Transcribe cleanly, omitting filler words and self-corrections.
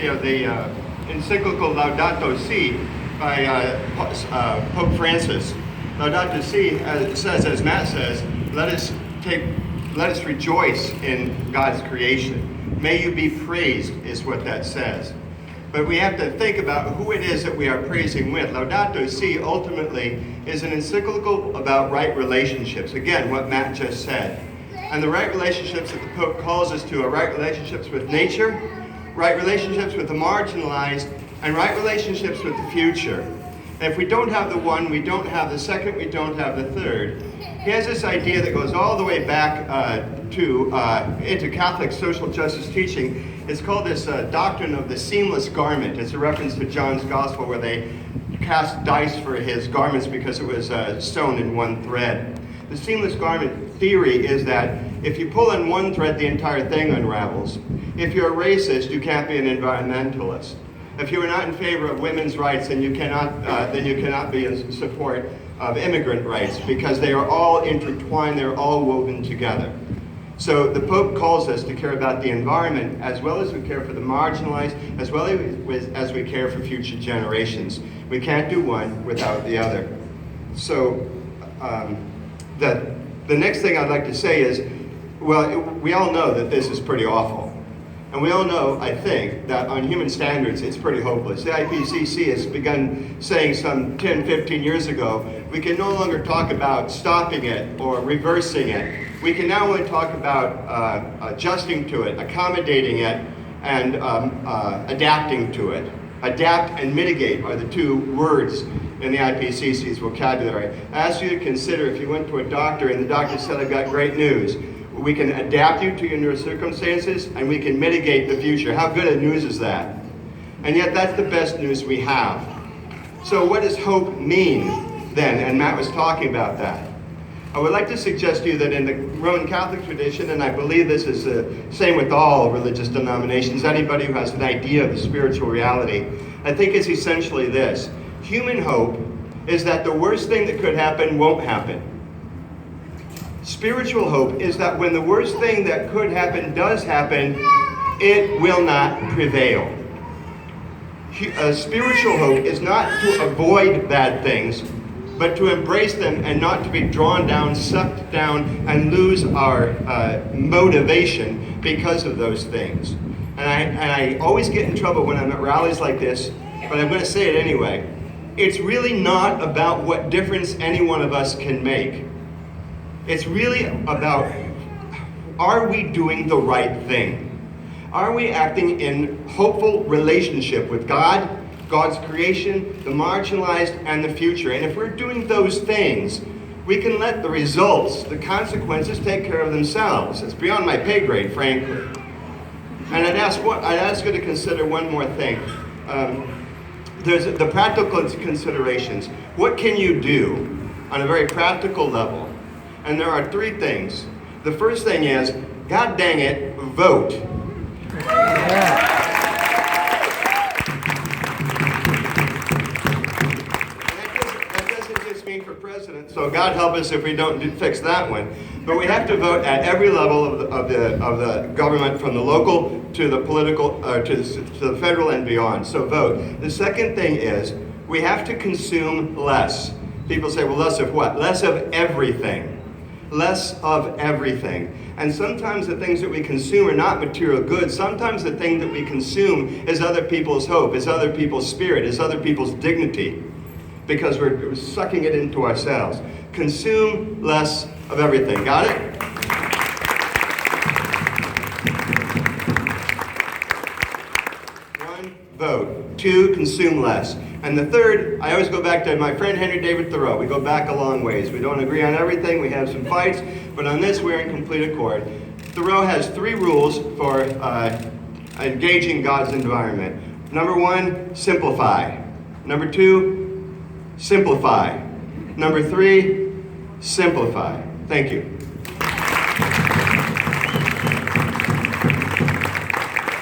history of the encyclical Laudato Si by Pope Francis. Laudato Si says, as Matt says, let us rejoice in God's creation. May you be praised is what that says. But we have to think about who it is that we are praising with. Laudato Si ultimately is an encyclical about right relationships. Again, what Matt just said. And the right relationships that the Pope calls us to are right relationships with nature, right relationships with the marginalized, and right relationships with the future. And if we don't have the one, we don't have the second, we don't have the third. He has this idea that goes all the way back into Catholic social justice teaching. It's called this doctrine of the seamless garment. It's a reference to John's Gospel where they cast dice for his garments because it was sewn in one thread. The seamless garment theory is that if you pull in one thread, the entire thing unravels. If you're a racist, you can't be an environmentalist. If you are not in favor of women's rights, then you cannot be in support of immigrant rights, because they are all intertwined, they're all woven together. So the Pope calls us to care about the environment as well as we care for the marginalized, as well as we care for future generations. We can't do one without the other. So the next thing I'd like to say is, well, we all know that this is pretty awful. And we all know, I think, that on human standards, it's pretty hopeless. The IPCC has begun saying some 10, 15 years ago, we can no longer talk about stopping it or reversing it. We can now only talk about adjusting to it, accommodating it, and adapting to it. Adapt and mitigate are the two words in the IPCC's vocabulary. I ask you to consider if you went to a doctor and the doctor said, I've got great news. We can adapt you to your new circumstances and we can mitigate the future. How good a news is that? And yet that's the best news we have. So what does hope mean then? And Matt was talking about that. I would like to suggest to you that in the Roman Catholic tradition, and I believe this is the same with all religious denominations, anybody who has an idea of the spiritual reality, I think is essentially this. Human hope is that the worst thing that could happen won't happen. Spiritual hope is that when the worst thing that could happen does happen, it will not prevail. Spiritual hope is not to avoid bad things, but to embrace them and not to be drawn down, sucked down, and lose our motivation because of those things. And I always get in trouble when I'm at rallies like this, but I'm going to say it anyway. It's really not about what difference any one of us can make. It's really about, are we doing the right thing? Are we acting in hopeful relationship with God, God's creation, the marginalized, and the future? And if we're doing those things, we can let the results, the consequences, take care of themselves. It's beyond my pay grade, frankly. And I'd ask you to consider one more thing. There's the practical considerations. What can you do on a very practical level? And there are three things. The first thing is, God dang it, vote. Yeah. That doesn't just mean for president, so God help us if we don't fix that one. But we have to vote at every level of the government, from the local to the political, to the federal and beyond. So vote. The second thing is, we have to consume less. People say, well, less of what? Less of everything. Less of everything. And sometimes the things that we consume are not material goods. Sometimes the thing that we consume is other people's hope, is other people's spirit, is other people's dignity, because we're sucking it into ourselves. Consume less of everything. Got it? One, vote. Two, consume less. And the third, I always go back to my friend Henry David Thoreau. We go back a long ways. We don't agree on everything. We have some fights. But on this, we're in complete accord. Thoreau has 3 rules for engaging God's environment. Number 1, simplify. Number 2, simplify. Number 3, simplify. Thank you.